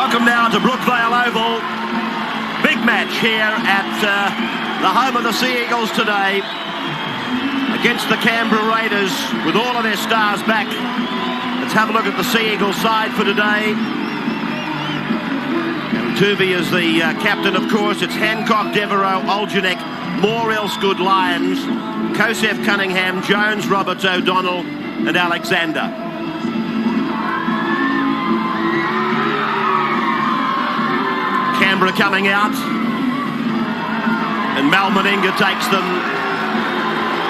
Welcome now to Brookvale Oval. Big match here at the home of the Sea Eagles today against the Canberra Raiders with all of their stars back. Let's have a look at the Sea Eagles side for today. And Tuvey is the captain, of course. It's Hancock, Devereaux, Oljanek, Moore, Elsgood, Lyons, Kosef, Cunningham, Jones, Roberts, O'Donnell and Alexander. Canberra coming out, and Mal Meninga takes them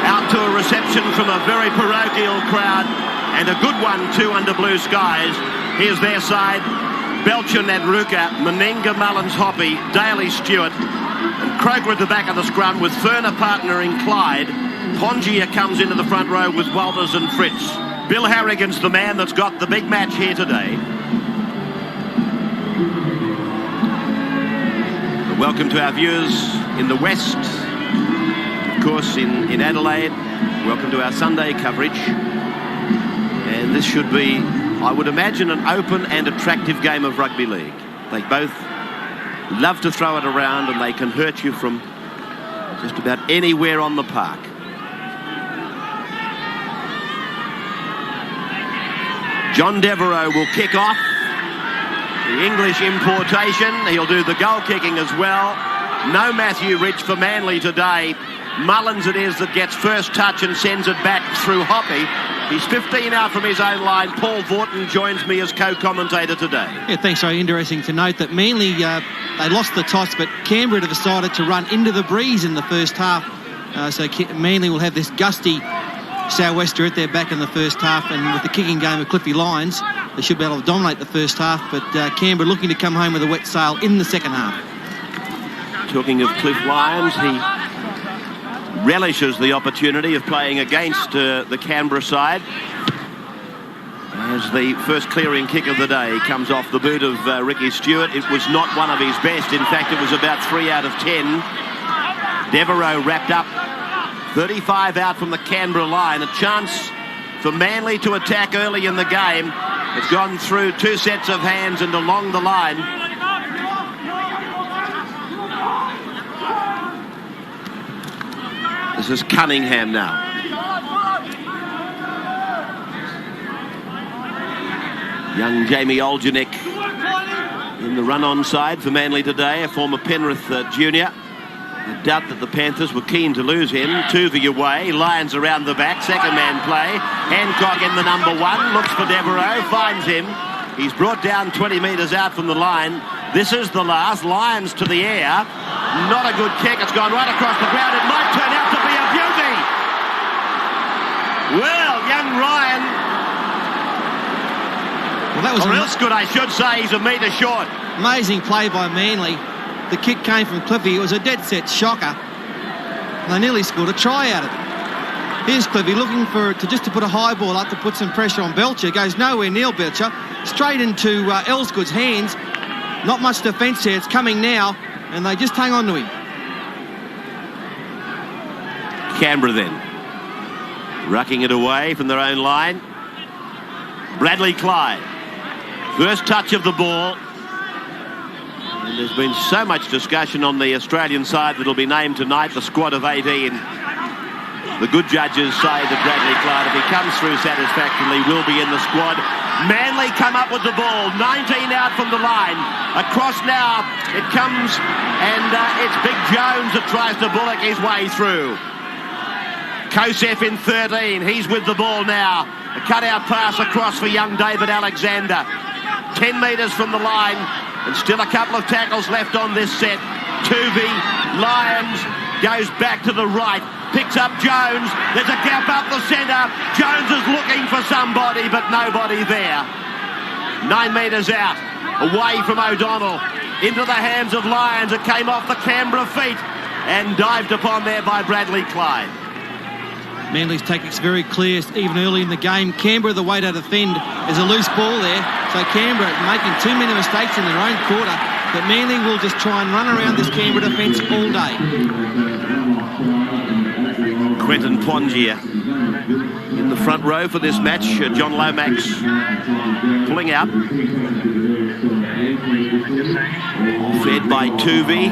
out to a reception from a very parochial crowd, and a good one too under blue skies. Here's their side: Belcher, Nadruka, Meninga, Mullins, Hoppy, Daly, Stewart, and Croker at the back of the scrum with Ferner partnering Clyde. Pongia comes into the front row with Walters and Fritz. Bill Harrigan's the man that's got the big match here today. Welcome to our viewers in the West, of course in Adelaide. Welcome to our Sunday coverage. And this should be, I would imagine, an open and attractive game of rugby league. They both love to throw it around and they can hurt you from just about anywhere on the park. John Devereaux will kick off. The English importation. He'll do the goal kicking as well. No Matthew Rich for Manly today. Mullins it is that gets first touch and sends it back through Hoppy. He's 15 out from his own line. Paul Vorton joins me as co-commentator today. Yeah, thanks, Ray. Interesting to note that Manly, they lost the toss, but Canberra decided to run into the breeze in the first half. So Manly will have this gusty sou'wester at their back in the first half, and with the kicking game of Cliffy Lyons, they should be able to dominate the first half, but Canberra looking to come home with a wet sail in the second half. Talking of Cliff Lyons, he relishes the opportunity of playing against the Canberra side, as the first clearing kick of the day comes off the boot of Ricky Stewart. It was not one of his best. In fact, it was about 3 out of 10. Devereaux wrapped up 35 out from the Canberra line. A chance for Manly to attack early in the game. It's gone through two sets of hands and along the line. This is Cunningham now. Young Jamie Oljanek in the run-on side for Manly today, a former Penrith junior. I doubt that the Panthers were keen to lose him. Tuvey away, Lyons around the back, second man play. Hancock in the number one, looks for Devereaux, finds him. He's brought down 20 metres out from the line. This is the last. Lyons to the air. Not a good kick, it's gone right across the ground. It might turn out to be a beauty. Well, young Ryan. Well, that was Elsgood, I should say, he's a metre short. Amazing play by Manly. The kick came from Cliffy. It was a dead set shocker. They nearly scored a try out of it. Here's Cliffy looking to put a high ball up to put some pressure on Belcher. Goes nowhere near Belcher. Straight into Elsgood's hands. Not much defence here. It's coming now, and they just hang on to him. Canberra then, rucking it away from their own line. Bradley Clyde. First touch of the ball. And there's been so much discussion on the Australian side that'll be named tonight, the squad of 18. The good judges say that Bradley Clyde, if he comes through satisfactorily, will be in the squad. Manly come up with the ball, 19 out from the line. Across now, it comes, and it's Big Jones that tries to bullock his way through. Kosef in 13, he's with the ball now. A cut-out pass across for young David Alexander. 10 metres from the line. And still a couple of tackles left on this set. Tuvey, Lyons goes back to the right, picks up Jones. There's a gap up the centre. Jones is looking for somebody, but nobody there. 9 metres out, away from O'Donnell, into the hands of Lyons. It came off the Canberra feet and dived upon there by Bradley Clyde. Manly's tactics very clear, even early in the game. Canberra, the way to defend, is a loose ball there. So Canberra making too many mistakes in their own quarter. But Manly will just try and run around this Canberra defence all day. Quentin Pongia in the front row for this match. John Lomax pulling out. Fed by Tuvey.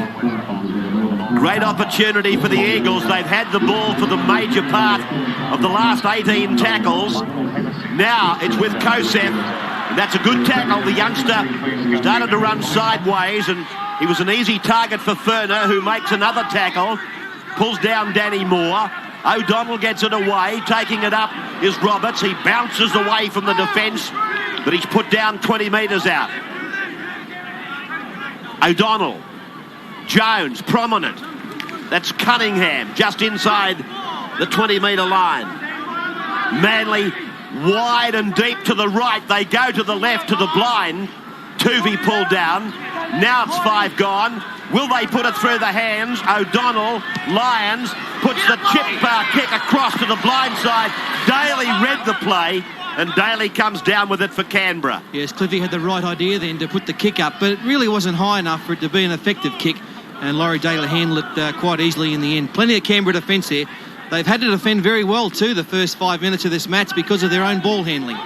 Great opportunity for the Eagles. They've had the ball for the major part of the last 18 tackles. Now it's with Kosef, and that's a good tackle. The youngster started to run sideways, and he was an easy target for Ferner, who makes another tackle, pulls down Danny Moore. O'Donnell gets it away. Taking it up is Roberts. He bounces away from the defence, but he's put down 20 metres out. O'Donnell. Jones, prominent. That's Cunningham, just inside the 20-metre line. Manly wide and deep to the right. They go to the left to the blind. Tuvey pulled down. Now it's 5 gone. Will they put it through the hands? O'Donnell, Lyons, puts the chip kick across to the blind side. Daly read the play, and Daly comes down with it for Canberra. Yes, Cliffy had the right idea then to put the kick up, but it really wasn't high enough for it to be an effective kick, and Laurie Daly handled it quite easily in the end. Plenty of Canberra defence there. They've had to defend very well too the first 5 minutes of this match because of their own ball handling.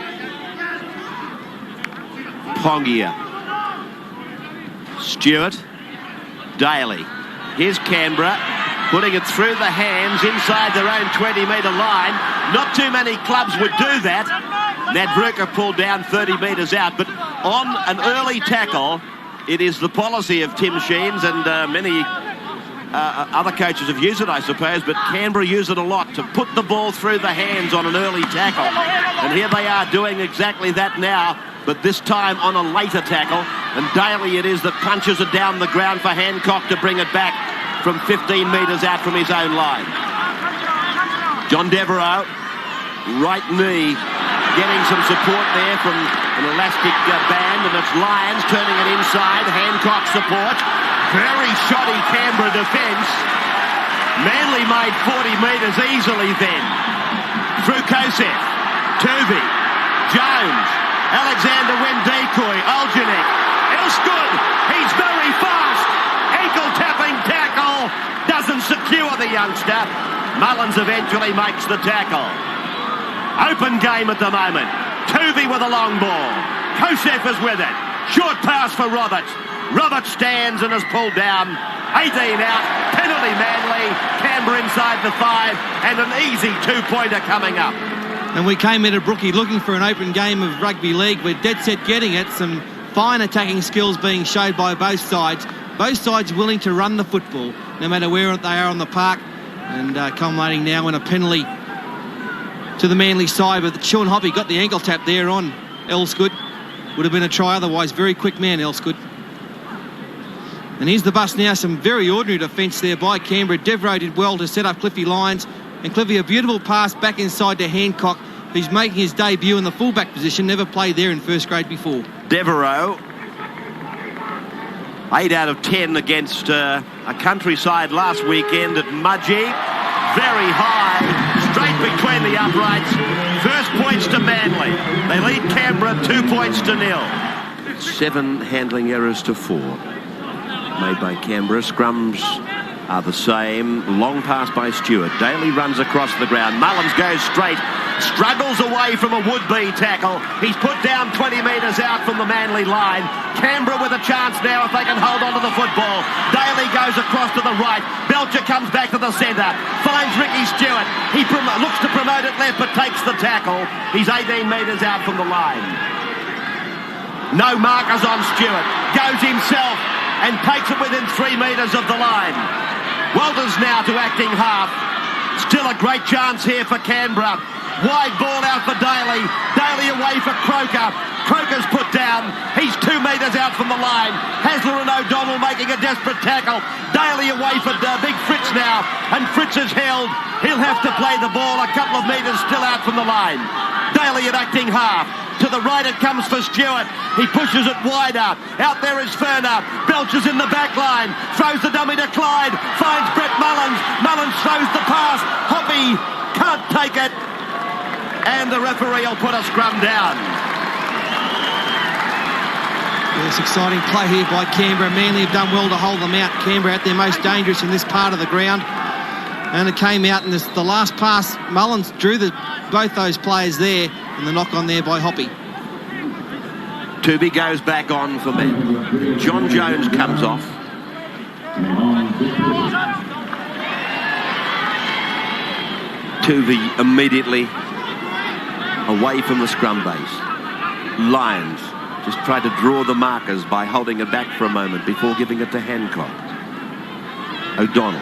Pongia. Stewart. Daly. Here's Canberra, putting it through the hands inside their own 20-metre line. Not too many clubs would do that. Nadruka pulled down 30 metres out, but on an early tackle, it is the policy of Tim Sheens, and many other coaches have used it, I suppose, but Canberra use it a lot, to put the ball through the hands on an early tackle. And here they are doing exactly that now, but this time on a later tackle. And Daly it is that punches it down the ground for Hancock to bring it back from 15 metres out from his own line. John Devereaux, right knee, getting some support there from an elastic band, and it's Lyons turning it inside. Hancock support. Very shoddy Canberra defence. Manly made 40 metres easily then. Through Kosef. Tuvey. Jones. Alexander went decoy. Oljanek. Elstood. He's very fast. Ankle tapping tackle. Doesn't secure the youngster. Mullins eventually makes the tackle. Open game at the moment. Tuvey with a long ball. Kosef is with it. Short pass for Roberts. Roberts stands and is pulled down. 18 out. Penalty Manly. Canberra inside the 5. And an easy 2-pointer coming up. And we came into Brookie looking for an open game of rugby league. We're dead set getting it. Some fine attacking skills being showed by both sides. Both sides willing to run the football, no matter where they are on the park. And culminating now in a penalty to the Manly side. But Sean Hoppy got the ankle tap there on Elsgood. Would have been a try otherwise. Very quick man, Elsgood. And here's the bus now. Some very ordinary defence there by Canberra. Devereaux did well to set up Cliffy Lyons. And Cliffy, a beautiful pass back inside to Hancock, who's making his debut in the fullback position. Never played there in first grade before. Devereaux, 8 out of 10 against a countryside last weekend at Mudgee. Very high, straight between the uprights. First points to Manly. They lead Canberra 2 points to 0. 7 handling errors to 4 made by Canberra. Scrums are the same. Long pass by Stewart. Daly runs across the ground. Mullins goes straight. Struggles away from a would-be tackle. He's put down 20 metres out from the Manly line. Canberra with a chance now if they can hold on to the football. Daly goes across to the right. Belcher comes back to the centre. Finds Ricky Stewart. He looks to promote it left but takes the tackle. He's 18 metres out from the line. No markers on Stewart. Goes himself and takes it within 3 metres of the line. Walters now to acting half. Still a great chance here for Canberra. Wide ball out for Daly. Daly away for Croker. Croker's put down. He's 2 metres out from the line. Hasler and O'Donnell making a desperate tackle. Daly away for Big Fritz now. And Fritz is held. He'll have to play the ball a couple of metres still out from the line. Daly at acting half. To the right it comes for Stewart. He pushes it wider. Out there is Ferner. Belcher's in the back line. Throws the dummy to Clyde. Finds Brett Mullins. Mullins throws the pass. Hoppy can't take it. And the referee will put a scrum down. Yes, exciting play here by Canberra. Manly have done well to hold them out. Canberra at their most dangerous in this part of the ground. And it came out in the last pass. Mullins drew both those players there. And the knock on there by Hoppy. Tuvey goes back on for men. John Jones comes off. Tuvey immediately away from the scrum base. Lyons just tried to draw the markers by holding it back for a moment before giving it to Hancock. O'Donnell.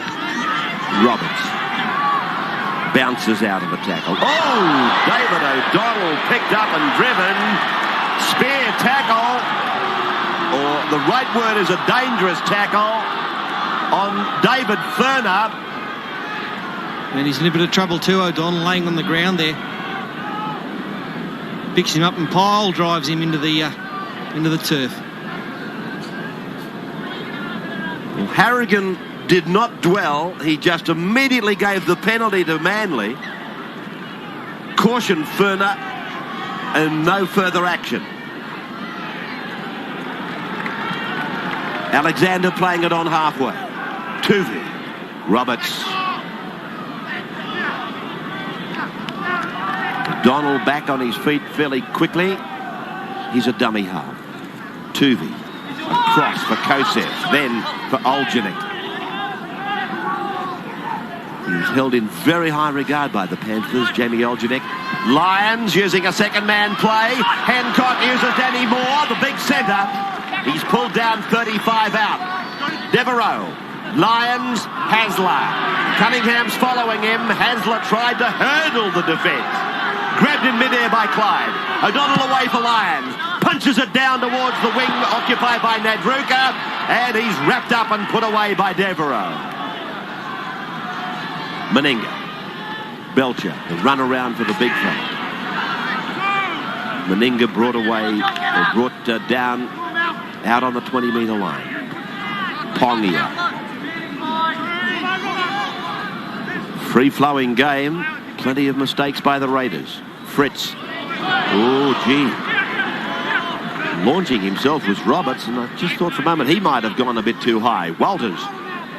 Roberts. Bounces out of the tackle. Oh! David O'Donnell picked up and driven. Spear tackle. Or the right word is a dangerous tackle on David Furner. And he's in a bit of trouble too, O'Donnell, laying on the ground there. Picks him up and pile drives him into the turf. Well, Harrigan did not dwell. He just immediately gave the penalty to Manly. Cautioned Furner and no further action. Alexander playing it on halfway. Tuvey. Roberts. Donald back on his feet fairly quickly. He's a dummy half. Tuvey. Across for Kosef. Then for Olginek. He's held in very high regard by the Panthers, Jamie Olginek. Lyons using a second man play. Hancock uses Danny Moore, the big centre. He's pulled down 35 out. Devereaux. Lyons. Hasler. Cunningham's following him. Hasler tried to hurdle the defence. Grabbed in midair by Clyde. O'Donnell away for Lyons. Punches it down towards the wing occupied by Nadruka. And he's wrapped up and put away by Devereaux. Meninga. Belcher. The run around for the big fella. Meninga brought down out on the 20-metre line. Pongia. Free-flowing game. Plenty of mistakes by the Raiders. Fritz. Oh, gee. Launching himself was Roberts, and I just thought for a moment he might have gone a bit too high. Walters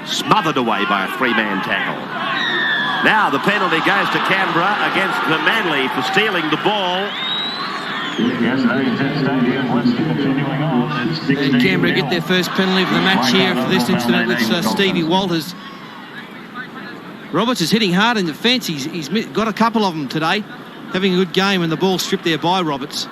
smothered away by a three-man tackle. Now the penalty goes to Canberra against Manly for stealing the ball. And Canberra get their first penalty of the match here for this incident with Stevie Walters. Roberts is hitting hard in defence. He's got a couple of them today. Having a good game, and the ball stripped there by Roberts.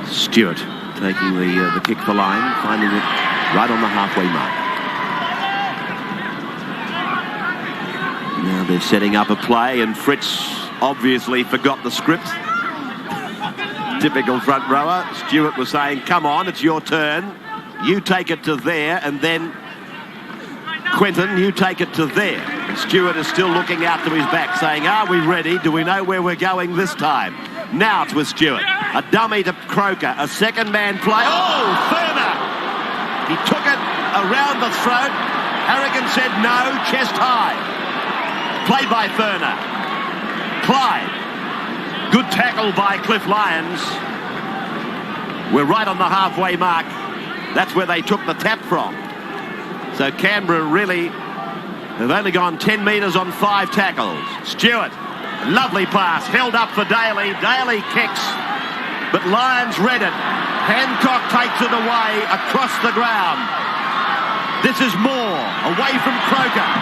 Stewart taking the kick for line, finding it right on the halfway mark. Now they're setting up a play, and Fritz obviously forgot the script. Typical front rower. Stewart was saying, come on, it's your turn. You take it to there, and then Quentin, you take it to there. And Stewart is still looking out to his back, saying, are we ready? Do we know where we're going this time? Now it's with Stewart. A dummy to Croker. A second man play. Oh, Furner! He took it around the throat. Harrigan said no, chest high. Played by Furner. Clyde. Good tackle by Cliff Lyons. We're right on the halfway mark. That's where they took the tap from. So Canberra really have only gone 10 metres on 5 tackles. Stewart, lovely pass, held up for Daly. Daly kicks, but Lyons read it. Hancock takes it away across the ground. This is Moore, away from Croker.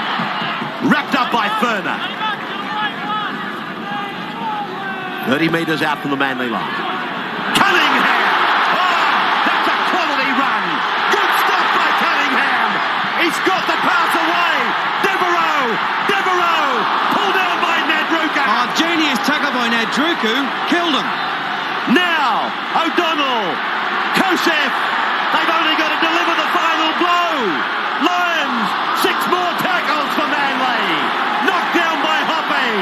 Wrapped up by Furner. 30 metres out from the Manly line. Cunningham! He's got the pass away. Devereaux, pulled down by Nadruka. Oh, genius tackle by Nadruka, killed him. Now, O'Donnell, Kosef, they've only got to deliver the final blow. Lions, 6 more tackles for Manly. Knocked down by Hoppy.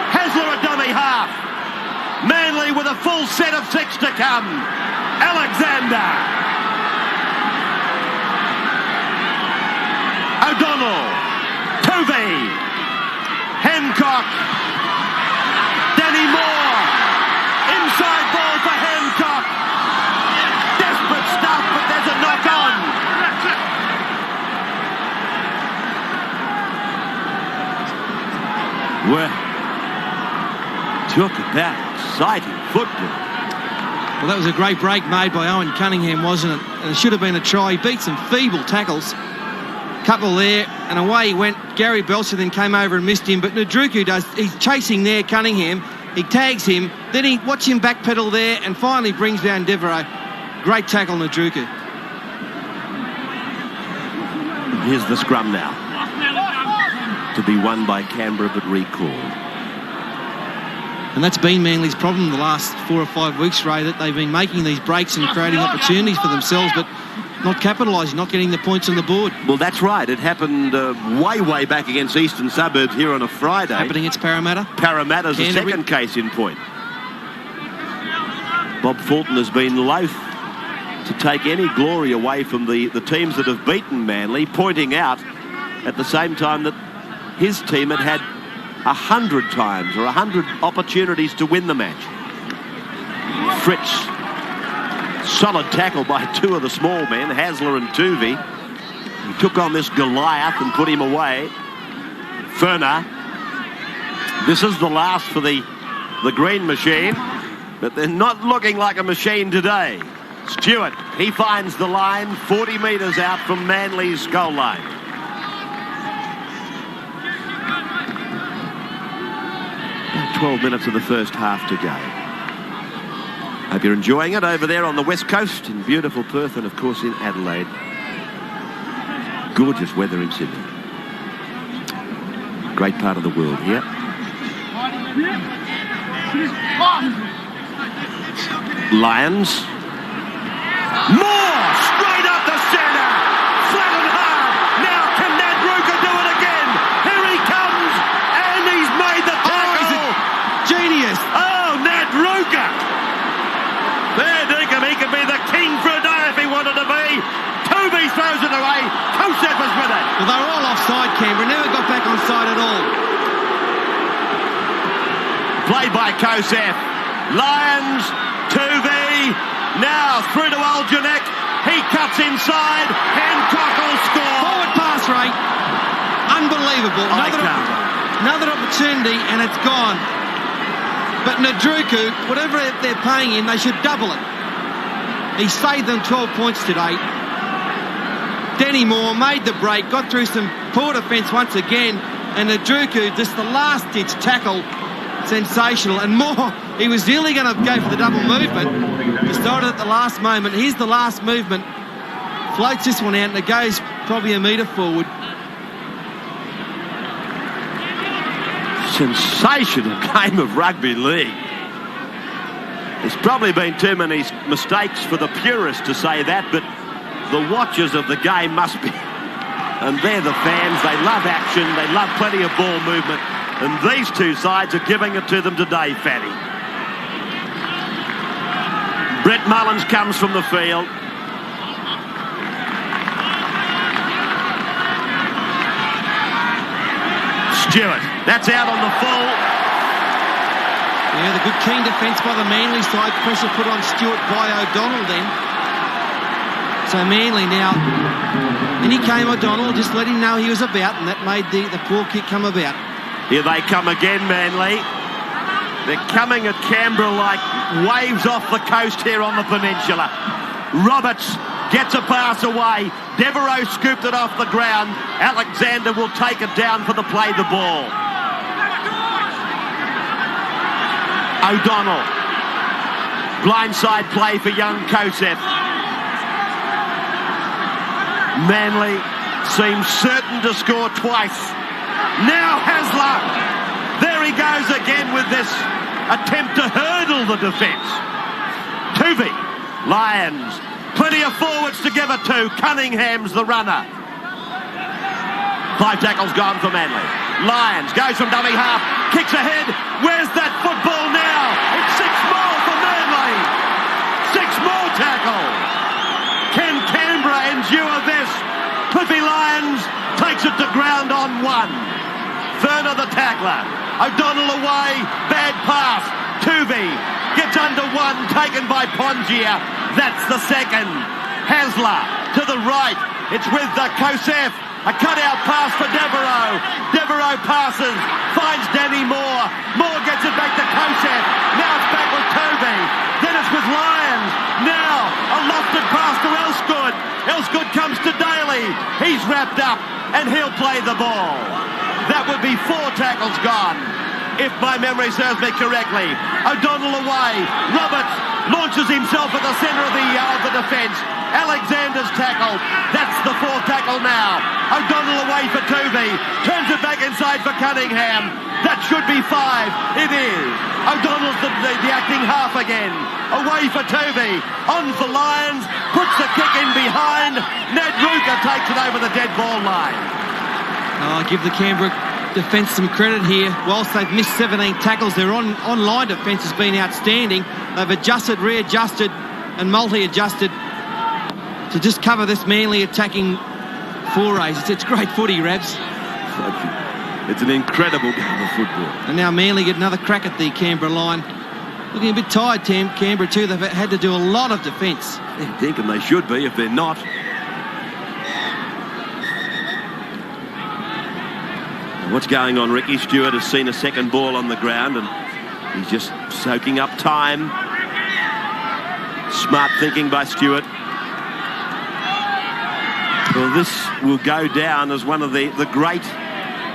Hasler a dummy half. Manly with a full set of 6 to come. Alexander. O'Donnell, Tuvey, Hancock, Danny Moore, inside ball for Hancock. Desperate stuff, but there's a knock on. Well, talk about exciting football. Well, that was a great break made by Owen Cunningham, wasn't it? And it should have been a try. He beat some feeble tackles. Couple there, and away he went. Gary Belcher then came over and missed him, but Nadruku he's chasing there, Cunningham. He tags him, then he watch him backpedal there, and finally brings down Devereaux. Great tackle, Nadruku. Here's the scrum now. To be won by Canberra, but recalled. And that's been Manly's problem the last 4 or 5 weeks, Ray, that they've been making these breaks and creating opportunities for themselves, but not capitalising, not getting the points on the board. Well, that's right. It happened way back against Eastern Suburbs here on a Friday. Happening against Parramatta. Parramatta's the second case in point. Bob Fulton has been loath to take any glory away from the teams that have beaten Manly, pointing out at the same time that his team had 100 times or 100 opportunities to win the match. Fritz. Solid tackle by two of the small men, Hasler and Tuvey. He took on this Goliath and put him away. Ferner. This is the last for the green machine, but they're not looking like a machine today. Stewart, he finds the line 40 metres out from Manly's goal line. About 12 minutes of the first half to go. Hope you're enjoying it over there on the west coast in beautiful Perth and, of course, in Adelaide. Gorgeous weather in Sydney. Great part of the world here. Lions. More! Straight up the centre! Flat and hard! Now can Nadruka do it again? Here he comes! And he's made the tackle! Oh, he's a genius! Oh, Nadruka! There, Dinkum, he could be the king for a day if he wanted to be. Tuvey throws it away. Kosef was with it. Well, they were all offside, Canberra. Never got back onside at all. Played by Kosef. Lions, Tuvey. Now through to Aljanek. He cuts inside. Hancock will score. Forward pass rate. Unbelievable. Another opportunity, and it's gone. But Nadruku, whatever they're paying him, they should double it. He saved them 12 points today. Denny Moore made the break, got through some poor defence once again, and Nadruku, just the last-ditch tackle, sensational. And Moore, he was nearly going to go for the double movement. He started at the last moment. Here's the last movement. Floats this one out, and it goes probably a metre forward. Sensational game of rugby league. There's probably been too many mistakes for the purists to say that, but the watchers of the game must be. And they're the fans. They love action. They love plenty of ball movement. And these two sides are giving it to them today, Fatty. Brett Mullins comes from the field. Stewart, that's out on the full. Yeah, the good keen defence by the Manly side. Pressure put on Stewart by O'Donnell then. So Manly now, in he came O'Donnell, just let him know he was about, and that made the poor kick come about. Here they come again, Manly. They're coming at Canberra like waves off the coast here on the peninsula. Roberts gets a pass away. Devereaux scooped it off the ground. Alexander will take it down for the play the ball. O'Donnell. Blindside play for young Kosef. Manly seems certain to score twice. Now Hasler. There he goes again with this attempt to hurdle the defence. Tuvey. Lions. Plenty of forwards to give it to. Cunningham's the runner. 5 tackles gone for Manly. Lions goes from dummy half. Kicks ahead. Where's that football now? It's 6 more for Manly. 6 more tackles. Can Canberra endure this? Cliffy Lyons takes it to ground on 1. Ferner the tackler. O'Donnell away. Bad pass. Tuvey gets under 1. Taken by Pongia. That's the second. Hasler to the right. It's with the Kosef. A cut-out pass for Devereaux. Devereaux passes, finds Danny Moore. Moore gets it back to Kosef. Now it's back with Toby. Then it's with Lyons. Now a lofted pass to Elsgood. Elsgood comes to Daly. He's wrapped up and he'll play the ball. That would be 4 tackles gone, if my memory serves me correctly. O'Donnell away. Roberts launches himself at the centre of the defence. Alexander's tackled. That's the 4th tackle now. O'Donnell away for Toovey. Turns it back inside for Cunningham. That should be 5. It is. O'Donnell's the acting half again. Away for Toovey. On for Lyons. Puts the kick in behind. Ned Ruka takes it over the dead ball line. I give the Canberra defence some credit here. Whilst they've missed 17 tackles, their online defence has been outstanding. They've adjusted, readjusted and multi-adjusted to just cover this Manly attacking forays. It's great footy, Rabs. It's an incredible game of football. And now Manly get another crack at the Canberra line. Looking a bit tired, Canberra too. They've had to do a lot of defence. They're thinking they should be if they're not. What's going on? Ricky Stewart has seen a second ball on the ground and he's just soaking up time. Smart thinking by Stewart. Well, this will go down as one of the great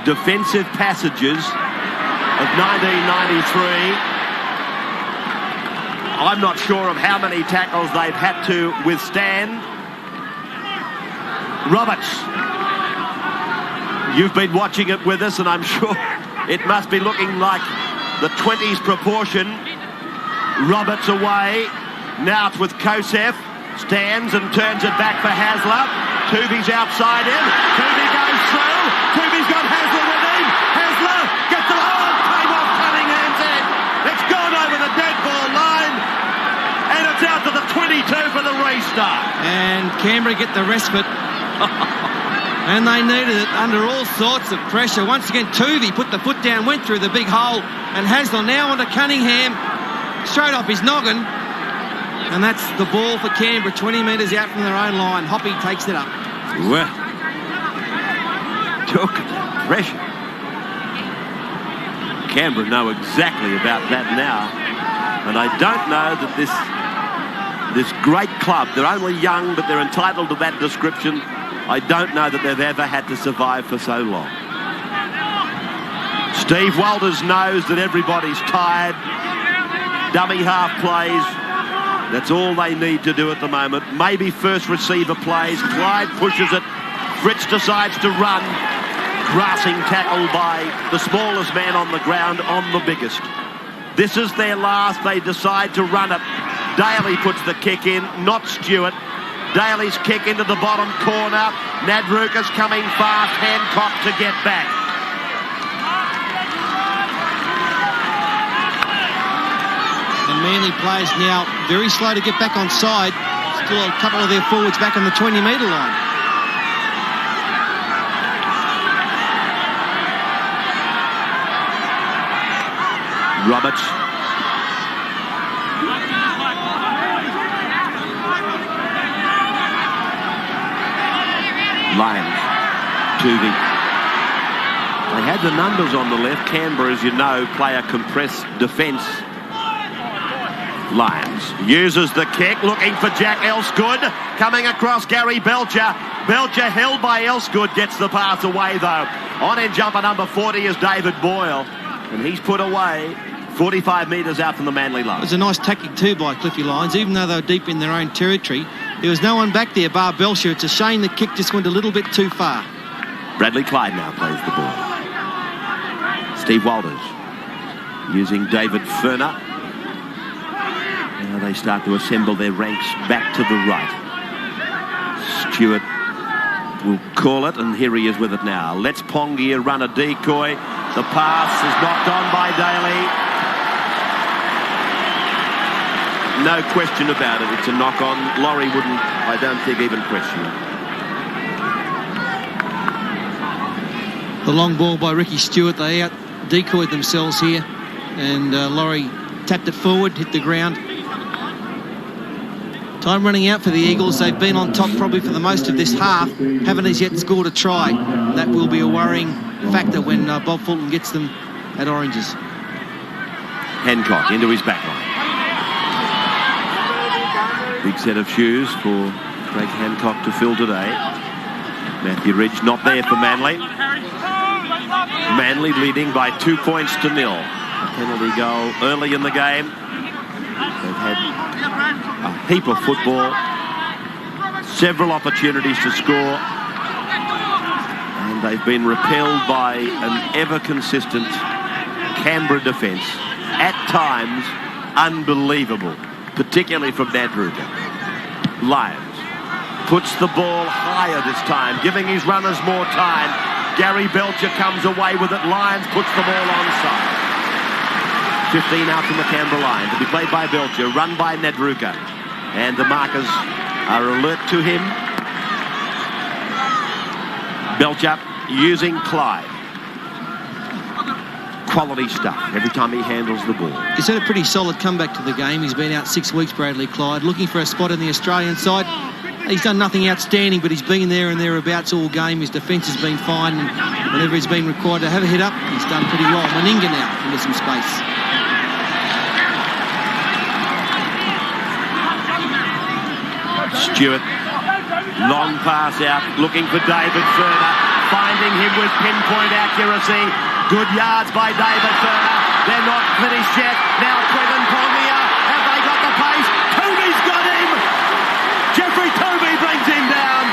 defensive passages of 1993. I'm not sure of how many tackles they've had to withstand. Roberts. You've been watching it with us, and I'm sure it must be looking like the 20s proportion. Roberts away. Now it's with Kosef. Stands and turns it back for Hasler. Toovey's outside him. Toovey goes through. Toovey's got Hasler with him. Hasler gets the ball. Came off Cunningham's head. It's gone over the dead ball line. And it's out to the 22 for the restart. And Canberra get the respite. And they needed it under all sorts of pressure. Once again, Toovey put the foot down, went through the big hole, and Hasler now onto Cunningham, straight off his noggin. And that's the ball for Canberra, 20 metres out from their own line. Hoppy takes it up. Well, talk about pressure. Canberra know exactly about that now. And I don't know that this great club, they're only young, but they're entitled to that description. I don't know that they've ever had to survive for so long. Steve Walters knows that everybody's tired. Dummy half plays. That's all they need to do at the moment. Maybe first receiver plays. Clyde pushes it. Fritz decides to run. Grassing tackle by the smallest man on the ground on the biggest. This is their last. They decide to run it. Daly puts the kick in, not Stewart. Daly's kick into the bottom corner. Nadruka's coming fast. Hancock to get back. And Manly players now very slow to get back on side. Still a couple of their forwards back on the 20-metre line. Roberts. Lyons. Toovey. They had the numbers on the left. Canberra, as you know, play a compressed defence. Lyons uses the kick, looking for Jack Elsgood, coming across Gary Belcher. Belcher held by Elsgood, gets the pass away though. On in jumper number 40 is David Boyle, and he's put away 45 metres out from the Manly line. It was a nice tactic too by Cliffy Lyons, even though they were deep in their own territory. There was no one back there bar Belcher. It's a shame the kick just went a little bit too far. Bradley Clyde now plays the ball. Steve Walters using David Furner. Now they start to assemble their ranks back to the right. Stewart will call it, and here he is with it now. Let's Pongia run a decoy. The pass is knocked on by Daly. No question about it. It's a knock-on. Laurie wouldn't, I don't think, even question it. The long ball by Ricky Stewart. They out decoyed themselves here, and Laurie tapped it forward, hit the ground. Time running out for the Eagles. They've been on top probably for the most of this half. Haven't as yet scored a try. That will be a worrying factor when Bob Fulton gets them at Oranges. Hancock into his back line. Big set of shoes for Craig Hancock to fill today. Matthew Ridge not there for Manly. Manly leading by 2 points to 0. A penalty goal early in the game. They've had a heap of football, several opportunities to score, and they've been repelled by an ever-consistent Canberra defence. At times, unbelievable, particularly from Nadruga. Lyons puts the ball higher this time, giving his runners more time. Gary Belcher comes away with it. Lyons puts the ball onside. 15 out from the Canberra line to be played by Belcher, run by Nadruga. And the markers are alert to him. Belcher using Clyde. Quality stuff every time he handles the ball. He's had a pretty solid comeback to the game. He's been out 6 weeks, Bradley Clyde, looking for a spot in the Australian side. He's done nothing outstanding, but he's been there and thereabouts all game. His defence has been fine, and whenever he's been required to have a hit up, he's done pretty well. Meninga now into some space. Stewart, long pass out, looking for David Furner, finding him with pinpoint accuracy. Good yards by David Furner. They're not finished yet. Now Quentin Pongia. Have they got the pace? Toomey's got him! Jeffrey Toomey brings him down.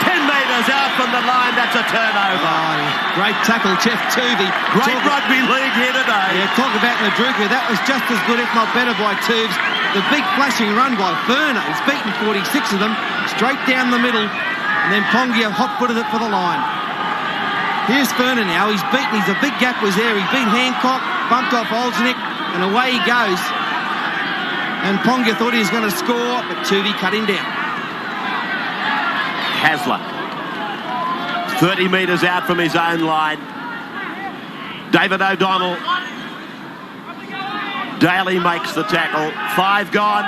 10 metres out from the line. That's a turnover. Oh, great tackle, Jeff Toomey. Great rugby league here today. Yeah, talk about Nadruga. That was just as good, if not better, by Toobes. The big flashing run by Furner. He's beaten 46 of them, straight down the middle. And then Pongia hot-footed it for the line. Here's Furner now. He's beaten. A big gap was there. He's beat Hancock, bumped off Olsnick, and away he goes. And Pongia thought he was going to score, but Toovey cut him down. Hasler, 30 metres out from his own line. David O'Donnell. Daly makes the tackle. 5 gone.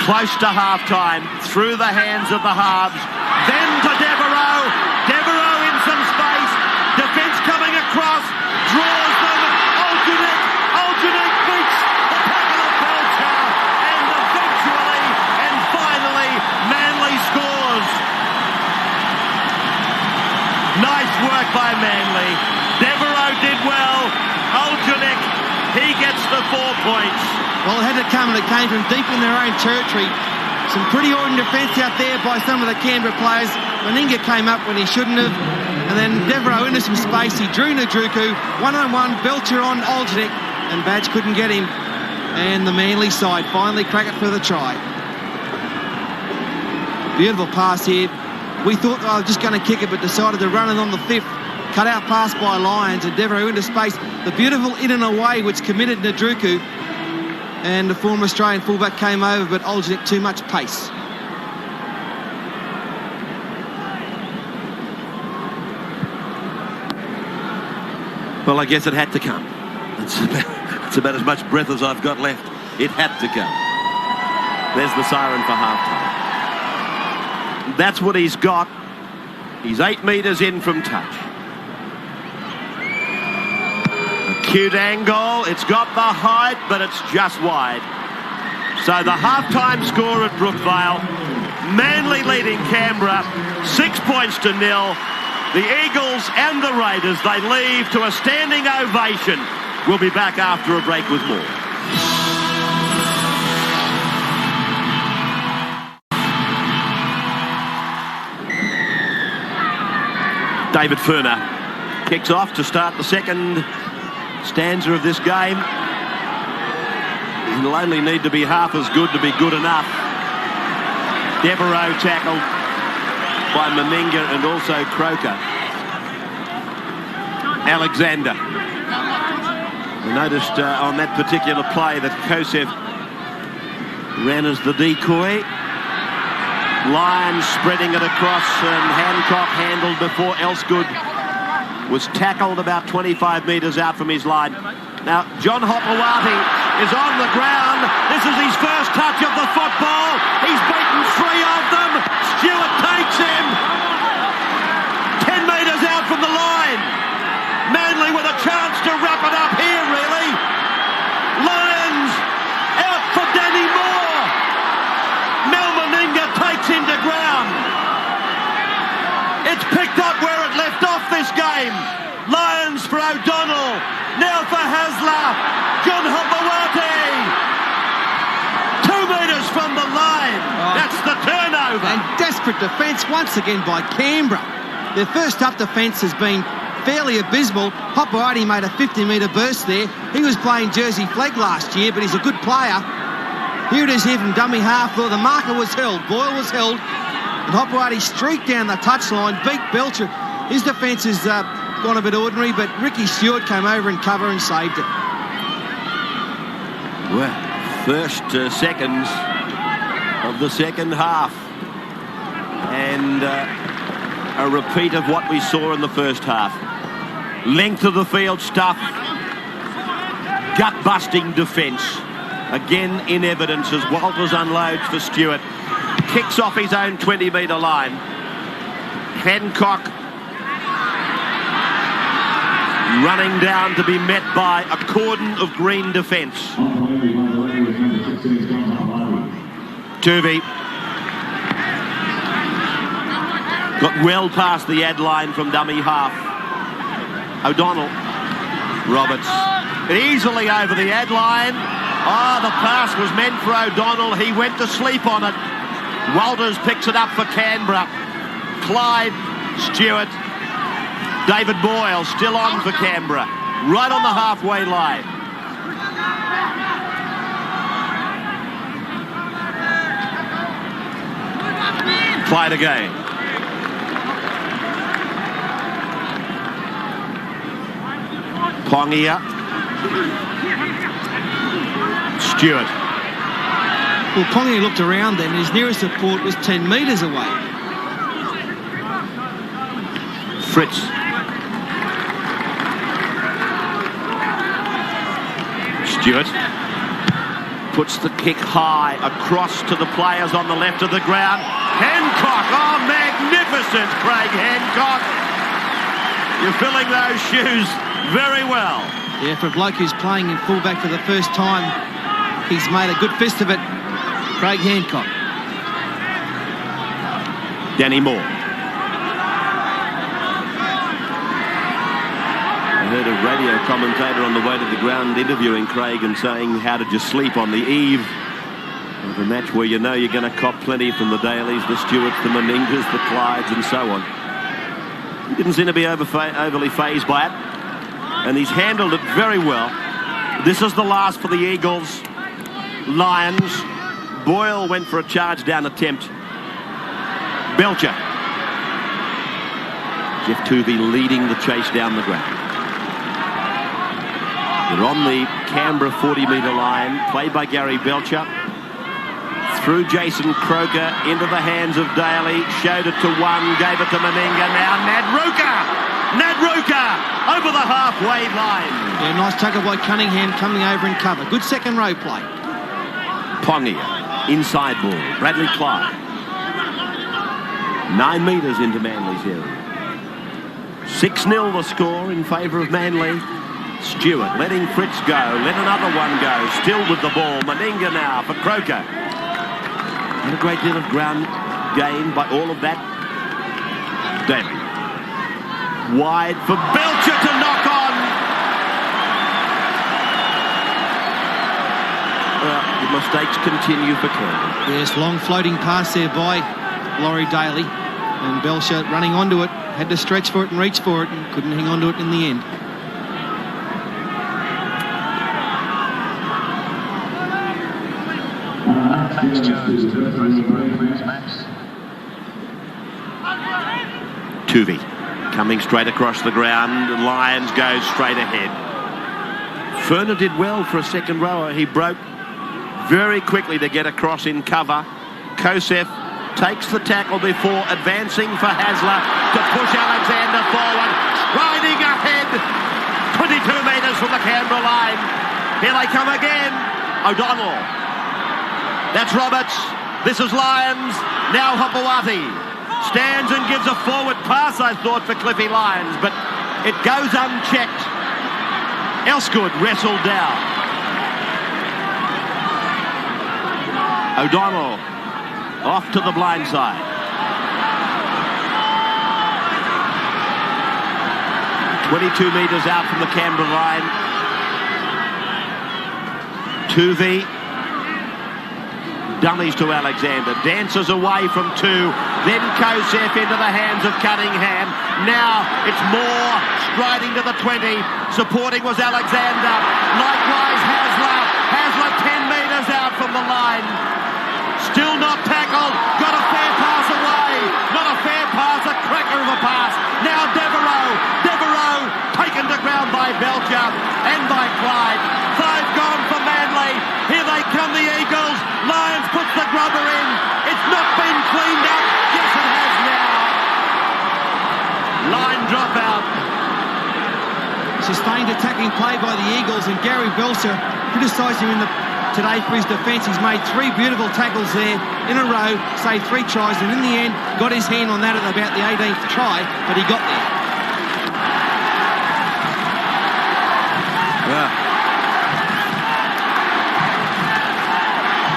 Close to half-time. Through the hands of the halves. Then to Devereaux. Devereaux in some space. Defence coming across. Draws them. Oljunik beats the tackle of Belcher. And eventually and finally Manly scores. Nice work by Manly. Devereaux did well. Oljunik, he gets the 4 points. Well, it had to come, and it came from deep in their own territory. Some pretty ordinary defence out there by some of the Canberra players. Meninga came up when he shouldn't have. And then Devereaux into some space. He drew Nadruku. 1-on-1, Belcher on Oljunik. And Badge couldn't get him. And the Manly side finally crack it for the try. Beautiful pass here. We thought they were just going to kick it, but decided to run it on the 5th. Cut out pass by Lyons, and Devereaux into space. The beautiful in and away which committed Nadruku. And the former Australian fullback came over, but Oljunik too much pace. Well, I guess it had to come. It's about as much breath as I've got left. It had to come. There's the siren for half-time. That's what he's got. He's 8 metres in from touch. Acute angle. It's got the height, but it's just wide. So the half-time score at Brookvale. Manly leading Canberra 6 points to 0. The Eagles and the Raiders, they leave to a standing ovation. We'll be back after a break with more. David Furner kicks off to start the second stanza of this game. He'll only need to be half as good to be good enough. Devereaux tackled by Meninga and also Croker. Alexander. We noticed on that particular play that Kosev ran as the decoy. Lyons spreading it across, and Hancock handled before Elsgood was tackled about 25 metres out from his line. Now, John Hopewadi is on the ground. This is his first touch of the football. He's beaten 3 of them. Stewart takes him. 10 metres out from the line. Manly with a chance to wrap it up here, really. Lions out for Danny Moore. Mel Meninga takes him to ground. It's picked up where it left off this game. Lions for O'Donnell. Now for Hasler. John Hopewadi. 2 metres from the line. That's the turnover. And desperate defence once again by Canberra. Their first up defence has been fairly abysmal. Hopewadi made a 50-metre burst there. He was playing Jersey flag last year, but he's a good player. Here it is here from dummy half. The marker was held. Boyle was held. And Hopewadi streaked down the touchline, beat Belcher. His defence has gone a bit ordinary, but Ricky Stewart came over and cover and saved it. Well, first seconds of the second half. And a repeat of what we saw in the first half. Length of the field stuff. Gut-busting defence. Again in evidence as Walters unloads for Stewart. Kicks off his own 20-metre line. Hancock running down to be met by a cordon of green defence. Tuvey got well past the ad line from dummy half. O'Donnell. Roberts easily over the ad line. Oh, the pass was meant for O'Donnell. He went to sleep on it. Walters picks it up for Canberra. Clyde, Stewart, David Boyle still on for Canberra. Right on the halfway line. Clyde again. Pongia. Stewart. Well, Pongia looked around then. His nearest support was 10 metres away. Fritz. Stewart puts the kick high across to the players on the left of the ground. Hancock, oh, magnificent, Craig Hancock. You're filling those shoes very well. Yeah, for a bloke who's playing in fullback for the first time, he's made a good fist of it. Craig Hancock. Danny Moore. I heard a radio commentator on the way to the ground interviewing Craig and saying, how did you sleep on the eve of a match where you know you're going to cop plenty from the Dailies, the Stewarts, the Meningas, the Clydes and so on. He didn't seem to be overly fazed by it, and he's handled it very well. This is the last for the Eagles. Lions. Boyle went for a charge down attempt. Belcher. Jeff Tuvey leading the chase down the ground. They're on the Canberra 40-metre line, played by Gary Belcher. Through Jason Croker, into the hands of Daly, showed it to one, gave it to Meninga, now Nadruka over the halfway line. Yeah, nice tackle by Cunningham coming over and cover. Good second row play. Pongia, inside ball, Bradley Clyde. 9 metres into Manly's area. 6-0 the score in favour of Manly. Stewart letting Fritz go, let another one go, still with the ball. Meninga now for Croker. And a great deal of ground gain by all of that. Daly. Wide for Belcher to knock on. The mistakes continue for Canberra. Yes, long floating pass there by Laurie Daly. And Belcher running onto it, had to stretch for it and reach for it and couldn't hang on to it in the end. Tuvey coming straight across the ground. Lions goes straight ahead. Furner did well for a second rower. He broke very quickly to get across in cover. Kosef takes the tackle before advancing for Hasler to push Alexander forward. Riding ahead. 22 metres from the Canberra line. Here they come again. O'Donnell. That's Roberts. This is Lyons. Now Hopewati stands and gives a forward pass, I thought, for Cliffy Lyons, but it goes unchecked. Elsgood wrestled down. O'Donnell off to the blind side. "22 metres out from the Canberra line. Tuvey. Dummies to Alexander. Dances away from 2. Then Kosef into the hands of Cunningham. Now it's Moore striding to the 20. Supporting was Alexander. Likewise Hasler. Hasler 10 metres out from the line. Still not tackled. Got a fair pass away. Not a fair pass, a cracker of a pass. Now Devereaux. Devereaux taken to ground by Belcher and by Clyde. 5 gone for Manly. Here they come, the Eagles. Lyons puts the grubber in. It's not been cleaned up. Yes, it has now. Line dropout. Sustained attacking play by the Eagles, and Gary Belcher criticised him today for his defence. He's made 3 beautiful tackles there in a row, saved 3 tries, and in the end got his hand on that at about the 18th try, but he got there. Yeah.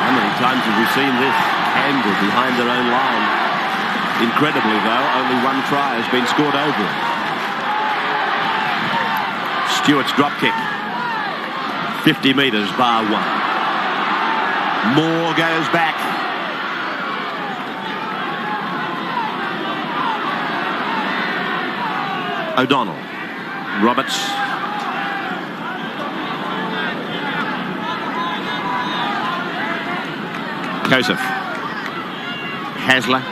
How many times have we seen this? Canberra behind their own line. Incredibly, though, only 1 try has been scored over it. Stewart's drop kick. 50 metres, bar 1. Moore goes back. O'Donnell. Roberts. Kosef. Hasler.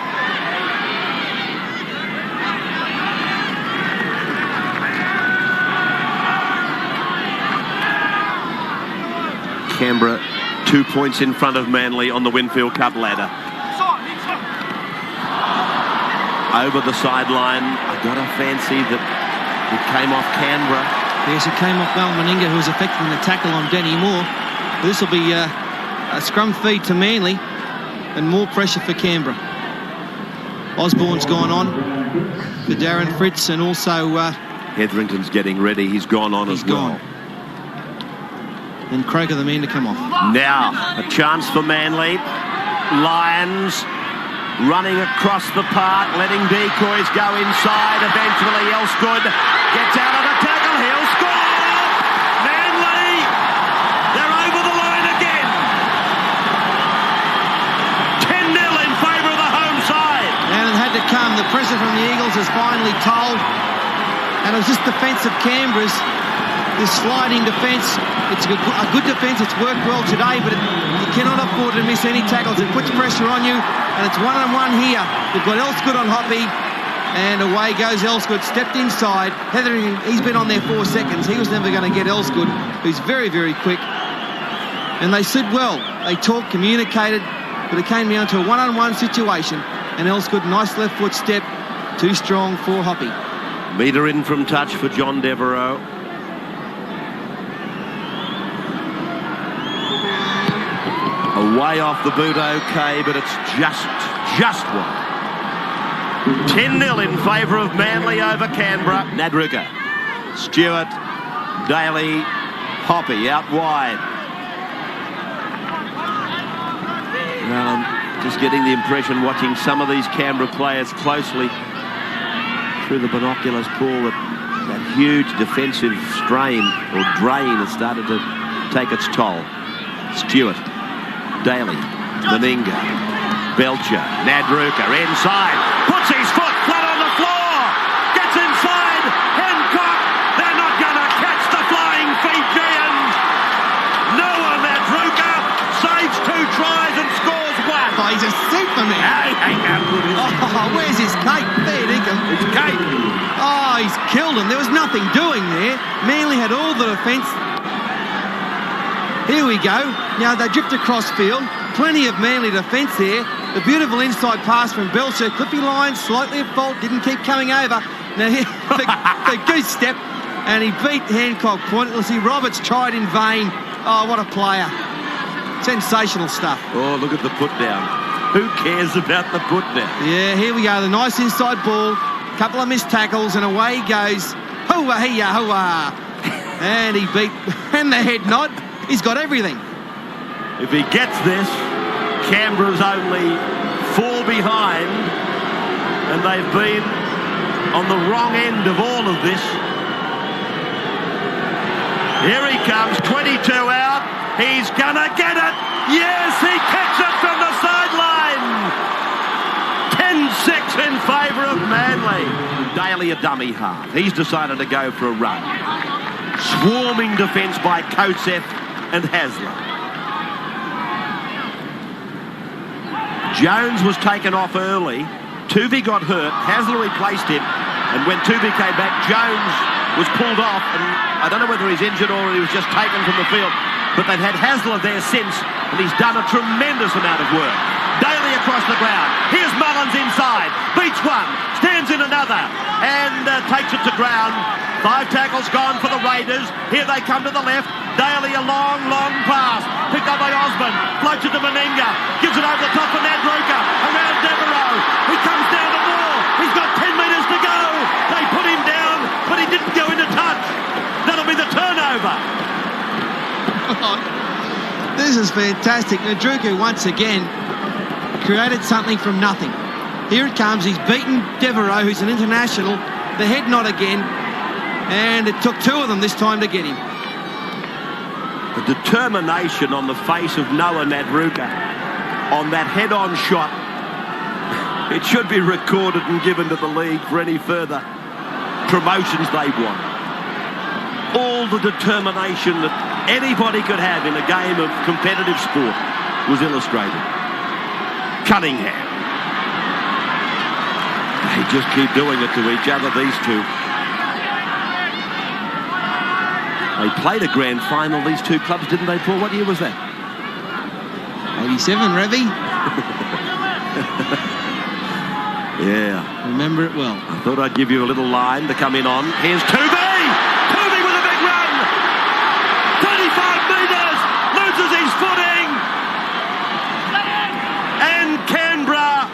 Canberra 2 points in front of Manly on the Winfield Cup ladder. Over the sideline. I got a fancy that it came off Canberra. Yes, it came off Mal Meninga, who was effecting the tackle on Danny Moore. This will be a scrum feed to Manly and more pressure for Canberra. Osborne's gone on for Darren Fritz, and also Hetherington's getting ready. He's gone on as well. And Croker, the man to come off. Now a chance for Manly. Lyons running across the park, letting decoys go inside. Eventually Elsgood gets out of the tackle. He'll score! Manly! They're over the line again. 10-0 in favour of the home side. And it had to come. The pressure from the Eagles is finally told. And it was just defence of Canberra's. This sliding defence, it's a good defence, it's worked well today, but you cannot afford to miss any tackles. It puts pressure on you, and it's 1-on-1 here. They've got Elsgood on Hoppy, and away goes Elsgood, stepped inside. Hetherington, he's been on there 4 seconds. He was never going to get Elsgood, who's very, very quick. And they stood well. They talked, communicated, but it came down to a 1-on-1 situation, and Elsgood, nice left foot step, too strong for Hoppy. Metre in from touch for John Devereaux. Away off the boot, okay, but it's just one. 10-0 in favour of Manly over Canberra. Nadruka, Stewart, Daly, Hoppy out wide. Well, I'm just getting the impression, watching some of these Canberra players closely through the binoculars, Paul, that huge defensive strain or drain has started to take its toll. Stewart. Daly, Meninga, Belcher, Nadruka inside, puts his foot flat on the floor, gets inside, Hancock, they're not going to catch the flying Fijians. Noah Nadruka saves 2 tries and scores 1. Oh, he's a superman. Oh, where's his cape? There, Dinkum. It's cape. Oh, he's killed him. There was nothing doing there. Manly had all the defence. Here we go. Now they drift across field. Plenty of Manly defence there. The beautiful inside pass from Belcher. Cliffy Lyons slightly at fault. Didn't keep coming over. Now here, the goose step. And he beat Hancock pointlessly. Roberts tried in vain. Oh, what a player. Sensational stuff. Oh, look at the put down. Who cares about the put down? Yeah, here we go. The nice inside ball. Couple of missed tackles and away he goes. Hoo-ah-hee-ya, hoo-ah. And he beat... And the head nod. He's got everything. If he gets this, Canberra's only 4 behind, and they've been on the wrong end of all of this. Here he comes, 22 out. He's gonna get it. Yes, he kicks it from the sideline. 10-6 in favour of Manly. Daly a dummy half. He's decided to go for a run. Swarming defence by Kosef and Hasler. Jones was taken off early. Tuvey got hurt. Hasler replaced him. And when Tuvey came back, Jones was pulled off. And I don't know whether he's injured or he was just taken from the field. But they've had Hasler there since. And he's done a tremendous amount of work. Daly across the ground. Here's Mullins inside. Beats one. Stands in another. And takes it to ground. 5 tackles gone for the Raiders. Here they come to the left. Daly a long, long pass. Picked up by Osborne. Floats it to Meninga. Gives it over the top for Nadruka. Around Devereaux. He comes down to Moore. He's got 10 metres to go. They put him down, but he didn't go into touch. That'll be the turnover. This is fantastic. Nadruka once again created something from nothing. Here it comes. He's beaten Devereaux, who's an international. The head nod again. And it took 2 of them this time to get him. The determination on the face of Noah Nadruka on that head-on shot. It should be recorded and given to the league for any further promotions they want. All the determination that anybody could have in a game of competitive sport was illustrated. Cunningham. They just keep doing it to each other, these two. They played a grand final, these two clubs, didn't they, Paul? What year was that? 87, Revy. Yeah. Remember it well. I thought I'd give you a little line to come in on. Here's Tuvey! Tuvey with a big run! 35 metres! Loses his footing! And Canberra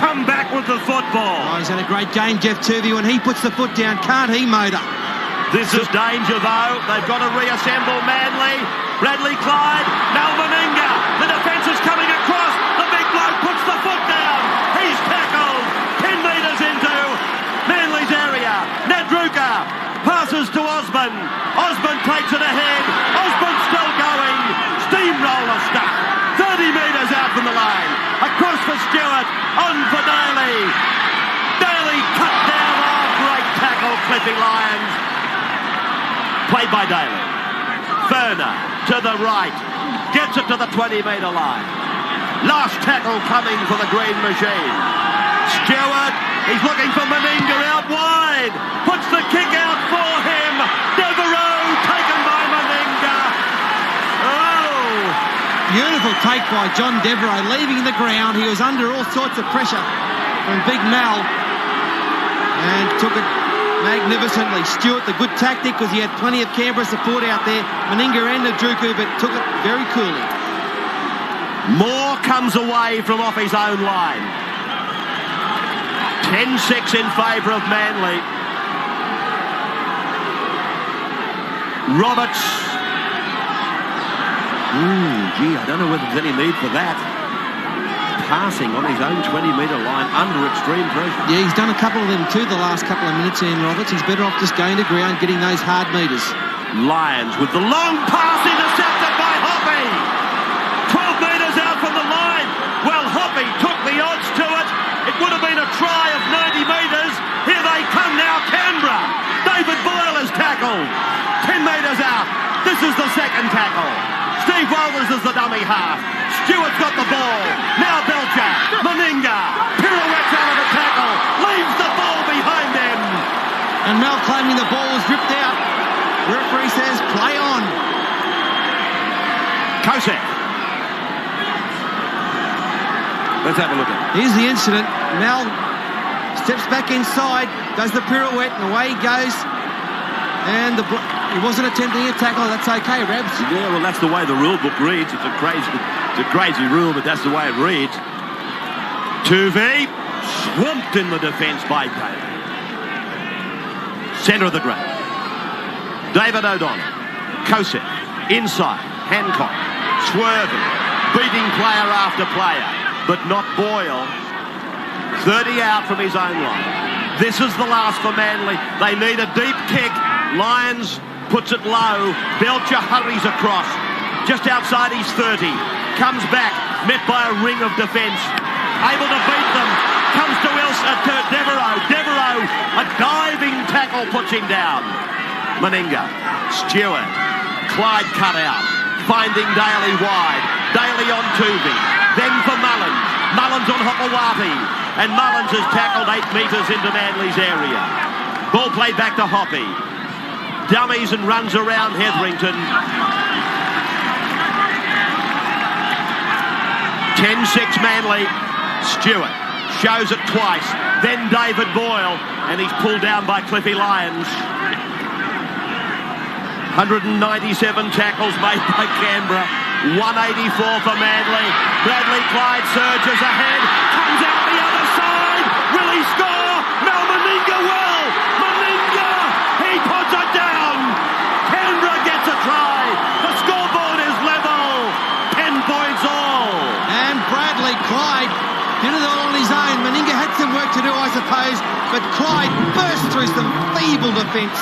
come back with the football. Oh, he's had a great game, Jeff Tuvey. When he puts the foot down, can't he, Motor? This is danger, though. They've got to reassemble Manly. Bradley Clyde, Mal Meninga. The defence is coming across. The big bloke puts the foot down. He's tackled. 10 metres into Manly's area. Nadruka passes to Osborne. Osborne takes it ahead. Osborne's still going. Steamroller stuff. 30 metres out from the line. Across for Stewart. On for Daly. Daly cut down. Oh, great tackle, Cliffy Lyons. Played by Daly. Ferner to the right. Gets it to the 20-metre line. Last tackle coming for the Green Machine. Stewart, he's looking for Meninga out wide. Puts the kick out for him. Devereaux taken by Meninga. Oh! Beautiful take by John Devereaux, leaving the ground. He was under all sorts of pressure from Big Mal. And took it magnificently. Stewart, the good tactic, because he had plenty of Canberra support out there. Meninga and Nadruka, but took it very coolly. Moore comes away from off his own line. 10-6 in favour of Manly. Roberts. Gee, I don't know whether there's any need for that. Passing on his own 20-metre line under extreme pressure. Yeah, he's done a couple of them too the last couple of minutes, Ian Roberts. He's better off just going to ground, getting those hard metres. Lyons with the long pass intercepted by Hoppy. 12 metres out from the line. Well, Hoppy took the odds to it. It would have been a try of 90 metres. Here they come now, Canberra. David Boyle is tackled. 10 metres out. This is the second tackle. Steve Walters is the dummy half. Stewart's got the ball. Now Belcher. Meninga. Pirouettes out of the tackle. Leaves the ball behind him. And Mel claiming the ball was ripped out. The referee says, play on. Kosek. Let's have a look at it. Here's the incident. Mel steps back inside, does the pirouette, and away he goes. And he wasn't attempting a tackle. That's okay, Rebs. Yeah, well, that's the way the rule book reads. It's a crazy rule, but that's the way it reads. Tuvey, swamped in the defence by David. Centre of the ground. David O'Donnell. Kosek. Inside. Hancock. Swerving. Beating player after player. But not Boyle. 30 out from his own line. This is the last for Manly. They need a deep kick. Lyons puts it low. Belcher hurries across. Just outside his 30. Comes back. Met by a ring of defence. Able to beat them. Comes to Devereaux. Devereaux, a diving tackle, puts him down. Meninga. Stewart. Clyde cut out. Finding Daly wide. Daly on Tuvey. Then for Mullins. Mullins on Hopewati. And Mullins has tackled 8 metres into Manly's area. Ball played back to Hoppy. Dummies and runs around Hetherington. 10-6 Manly. Stewart shows it twice. Then David Boyle. And he's pulled down by Cliffy Lyons. 197 tackles made by Canberra. 184 for Manly. Bradley Clyde surges ahead. Comes out the other side. Will he score? Mal Meninga will. Meninga! He puts it down. Canberra gets a try. The scoreboard is level. 10 points all. And Bradley Clyde did it all on his own. Meninga had some work to do, I suppose. But Clyde burst through some feeble defence.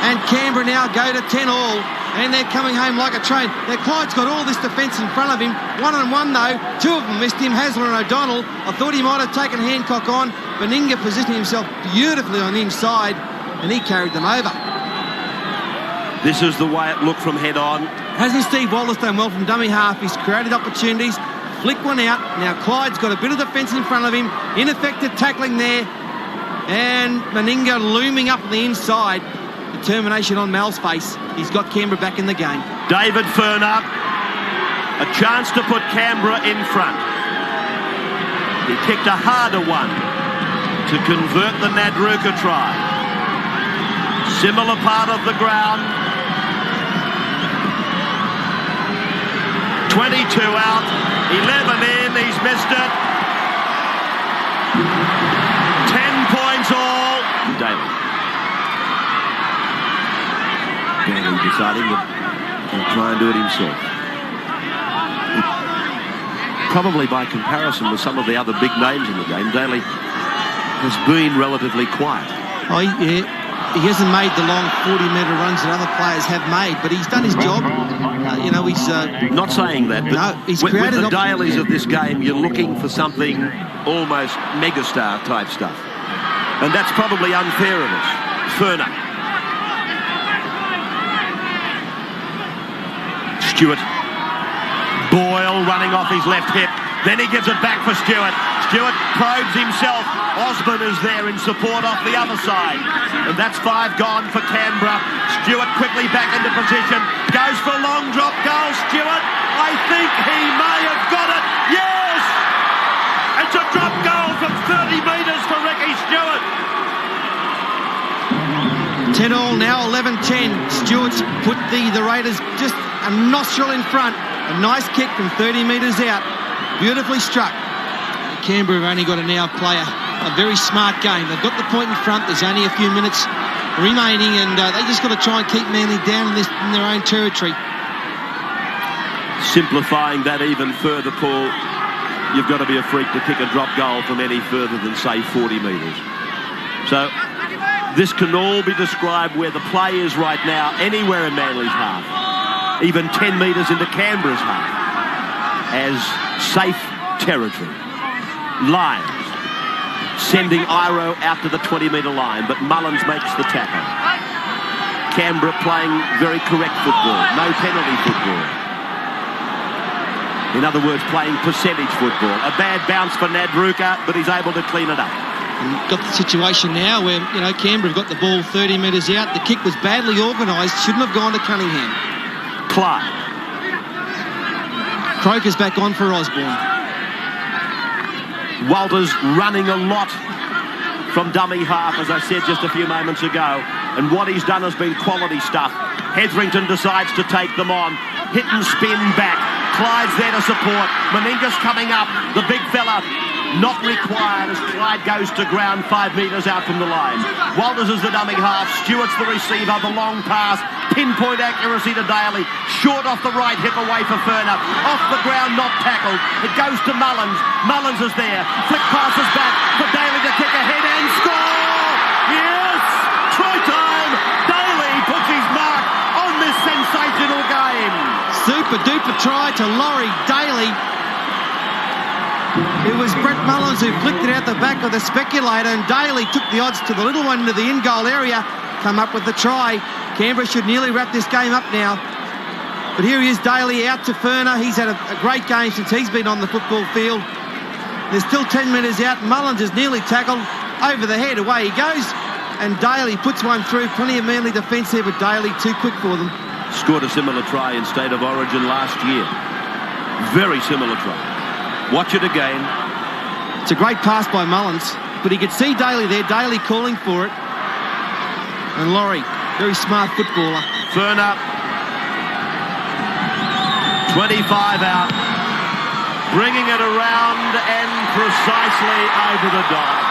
And Canberra now go to 10 all. And they're coming home like a train. Now, Clyde's got all this defence in front of him. 1-on-1, though. 2 of them missed him, Hasler and O'Donnell. I thought he might have taken Hancock on. Meninga positioning himself beautifully on the inside, and he carried them over. This is the way it looked from head on. Hasn't Steve Wallace done well from dummy half? He's created opportunities, flicked one out. Now, Clyde's got a bit of defence in front of him. Ineffective tackling there. And Meninga looming up on the inside. Determination on Mal's face. He's got Canberra back in the game. David Furner, a chance to put Canberra in front. He kicked a harder one to convert the Nadruka try. Similar part of the ground. 22 out, 11 in, he's missed it. 10 points all. David. Daly deciding that he'll try and do it himself. Probably by comparison with some of the other big names in the game, Daly has been relatively quiet. Oh, yeah. He hasn't made the long 40-metre runs that other players have made, but he's done his job. He's... Not saying that, but no, he's with created the Dailies of this game, you're looking for something almost megastar-type stuff. And that's probably unfair of us. Furner. Stewart. Boyle running off his left hip. Then he gives it back for Stewart. Stewart probes himself. Osborne is there in support off the other side. And that's 5 gone for Canberra. Stewart quickly back into position. Goes for a long drop goal. Stewart, I think he may have got it. Yes! It's a drop goal from 30 metres for Ricky Stewart. 10 all now, 11-10. Stewart's put the Raiders just a nostril in front. A nice kick from 30 metres out. Beautifully struck. Canberra have only got to now play a very smart game. They've got the point in front. There's only a few minutes remaining, and they just got to try and keep Manly down in their own territory. Simplifying that even further, Paul, you've got to be a freak to kick a drop goal from any further than, say, 40 metres. So this can all be described where the play is right now, anywhere in Manly's half, even 10 metres into Canberra's half, as safe territory. Lyons sending Iro out to the 20-metre line, but Mullins makes the tackle. Canberra playing very correct football, no penalty football. In other words, playing percentage football. A bad bounce for Nadruka, but he's able to clean it up. And got the situation now where, Canberra have got the ball 30 metres out. The kick was badly organised, shouldn't have gone to Cunningham. Clyde. Croker's back on for Osborne. Walters running a lot from dummy half, as I said just a few moments ago. And what he's done has been quality stuff. Hetherington decides to take them on. Hit and spin back. Clyde's there to support. Meninga's coming up. The big fella not required as Clyde goes to ground 5 metres out from the line. Walters is the dumbing half. Stewart's the receiver. The long pass. Pinpoint accuracy to Daly. Short off the right hip away for Furner. Off the ground, not tackled. It goes to Mullins. Mullins is there. Flick passes back for Daly to kick ahead and score! Yes! Try time! Daly puts his mark on this sensational game. Super duper try to Laurie Daly. It was Brett Mullins who flicked it out the back of the speculator, and Daly took the odds to the little one into the in-goal area, come up with the try. Canberra should nearly wrap this game up now. But here he is, Daly out to Furner. He's had a great game since he's been on the football field. There's still 10 metres out. Mullins is nearly tackled. Over the head, away he goes. And Daly puts one through. Plenty of Manly defence here, but Daly too quick for them. Scored a similar try in State of Origin last year. Very similar try. Watch it again. It's a great pass by Mullins, but he could see Daly there. Daly calling for it. And Laurie, very smart footballer. Furner. 25 out. Bringing it around and precisely over the dot.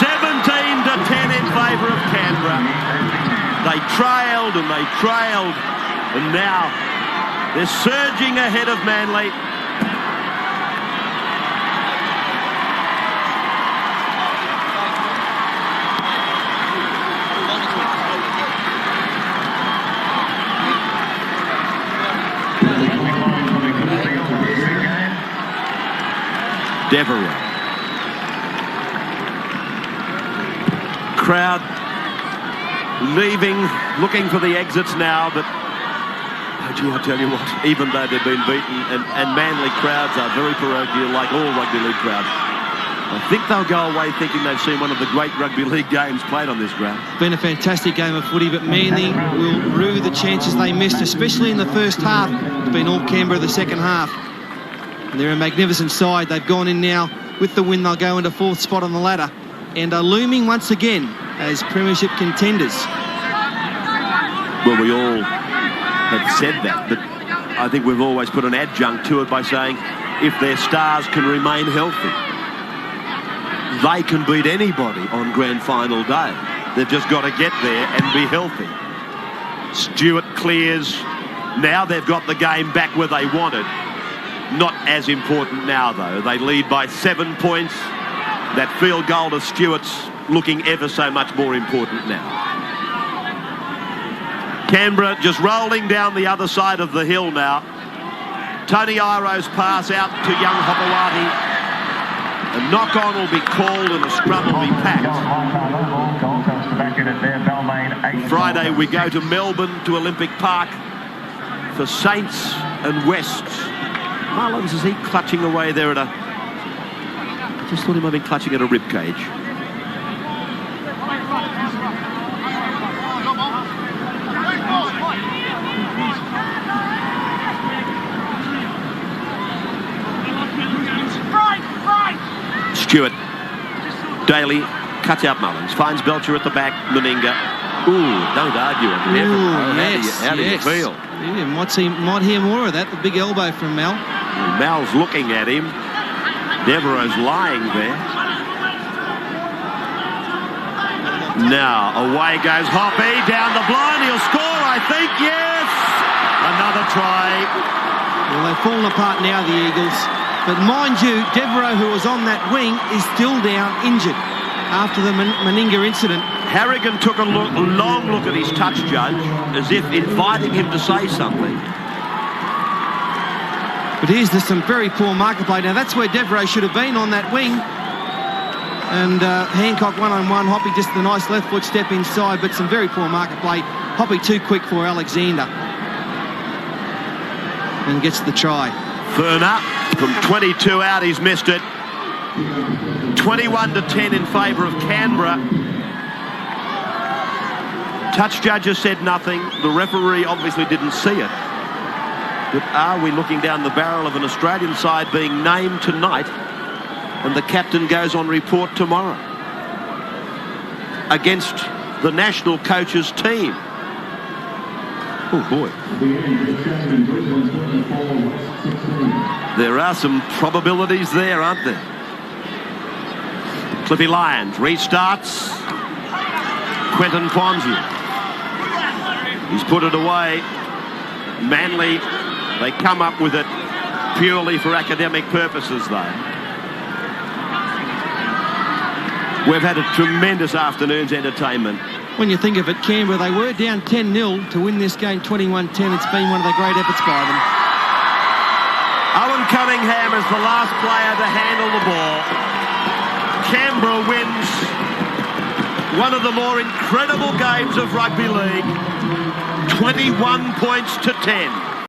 17 to 10 in favour of Canberra. They trailed and they trailed, and now they're surging ahead of Manly. Devereux. Crowd leaving, looking for the exits now, but oh gee, I tell you what, even though they've been beaten, and Manly crowds are very parochial, like all rugby league crowds, I think they'll go away thinking they've seen one of the great rugby league games played on this ground. Been a fantastic game of footy, but Manly will rue the chances they missed, especially in the first half. It's been all Canberra the second half. And they're a magnificent side. They've gone in now. With the win, they'll go into 4th spot on the ladder and are looming once again as premiership contenders. Well, we all have said that, but I think we've always put an adjunct to it by saying if their stars can remain healthy, they can beat anybody on grand final day. They've just got to get there and be healthy. Stewart clears. Now they've got the game back where they wanted. Not as important now, though. They lead by 7 points. That field goal to Stewart's looking ever so much more important now. Canberra just rolling down the other side of the hill now. Tony Iroh's pass out to young Hopewadi. A knock-on will be called and a scrum will be packed. Friday we go to Melbourne to Olympic Park for Saints and Wests. Mullins, is he clutching away there at a... I just thought he might have been clutching at a rib cage. Stewart. Daly cuts out Mullins. Finds Belcher at the back. Meninga. Ooh, don't argue it. How do you feel? Yeah, might hear more of that. The big elbow from Mel. Mal's looking at him. Devereux's lying there. Now, away goes Hoppy. Down the blind. He'll score, I think. Yes! Another try. Well, they've fallen apart now, the Eagles. But mind you, Devereux, who was on that wing, is still down, injured, after the Meninga incident. Harrigan took a long look at his touch judge, as if inviting him to say something. But here's some very poor marker play. Now, that's where Devereux should have been, on that wing. And Hancock one-on-one. Hoppy just the nice left foot step inside, but some very poor marker play. Hoppy too quick for Alexander. And gets the try. Furner, from 22 out, he's missed it. 21 to 10 in favour of Canberra. Touch judges said nothing. The referee obviously didn't see it. But are we looking down the barrel of an Australian side being named tonight and the captain goes on report tomorrow? against the national coaches team. Oh boy. There are some probabilities there, aren't there? Cliffy Lyons restarts. Quentin Ponzi. He's put it away. Manly, they come up with it purely for academic purposes, though. We've had a tremendous afternoon's entertainment. When you think of it, Canberra, they were down 10-0 to win this game 21-10. It's been one of the great efforts by them. Owen Cunningham is the last player to handle the ball. Canberra wins one of the more incredible games of rugby league, 21 points to 10.